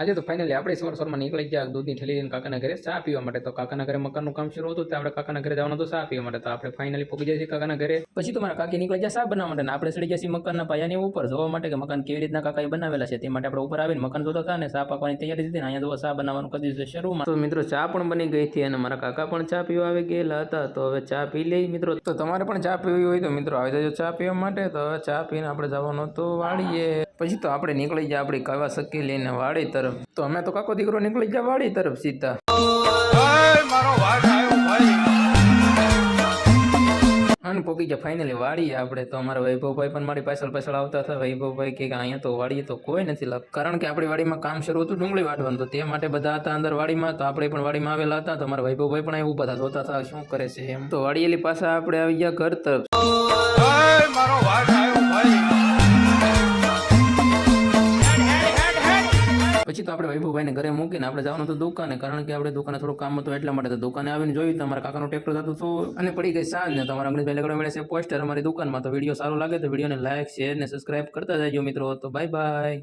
આજે તો ફાઇનલી આપણે સવારમાં નીકળી ગયા દૂધની થેલી લઈને કાકાના ઘરે ચા પીવા માટે. તો કાકાના ઘરે મકાનનું કામ શરૂ હતું, તો આપણે કાકાના ઘરે જવાનું હતું ચા પીવા માટે. તો આપણે ફાઇનલી પહોંચી જઈએ છીએ કાકાના ઘરે. પછી તો મારા કાકી નીકળી ગયા ચા બનાવવા માટે, આપણે ચડી ગયા છીએ મકાનના પાયાની ઉપર જોવા માટે કે મકાન કેવી રીતના કાકાએ બનાવેલા છે. તે માટે આપણે ઉપર આવીને મકાન જોતા હતા અને ચા પાકવાની તૈયારી હતી. અહીંયા જો ચા બનાવવાનું કરી દીધું શરૂમાં. તો મિત્રો ચા પણ બની ગઈ હતી અને મારા કાકા પણ ચા પીવા આવી ગયેલા હતા. તો હવે ચા પી લઈ મિત્રો. તો તમારે પણ ચા પીવી હોય તો મિત્રો આવી જજો ચા પીવા માટે. તો હવે ચા પીને આપણે જવાનું હતું વાડીએ. પછી તો આપણે નીકળી ગયા આપણી કાવાસકી લઈને વાડી તરફ. તો અમે તો કાકો દીકરો નીકળી ગયા વાડી તરફ સીધા. અને પોકી ગયા ફાઇનલી વાડીએ આપણે. તો અમારા વૈભવભાઈ પણ મારી પાછળ આવતા હતા. વૈભવભાઈ કે અહીંયા તો વાડીએ તો કોઈ નથી લાગતું, કારણ કે આપણી વાડીમાં કામ શરૂ હતું ડુંગળી વાટવાનું. તો તે માટે બધા હતા અંદર વાડીમાં. તો આપણે પણ વાડીમાં આવેલા હતા. તો અમારા વૈભવભાઈ પણ અહીં ઊભા હતા, જોતા હતા શું કરે છે એમ. તો વાડીએલી પાછા આપણે આવી ગયા ઘર તરફ. પછી તો આપણે વૈભવભાઈને ઘરે મૂકીને આપણે જવાનું હતું દુકાને, કારણ કે આપણે દુકાને થોડું કામ હતું એટલા માટે. તો દુકાને આવીને જોયું તો અમારા કાકાનું ટ્રેક્ટર થતું હતું અને પડી ગઈ સાંજ ને. તો અમારા અંગ્રેજ ભાઈ મળે છે પોસ્ટર અમારી દુકાનમાં. તો વિડીયો સારો લાગે તો વિડીયોને લાઈક, શેર ને સબસ્ક્રાઇબ કરતા જજો મિત્રો. તો બાય બાય.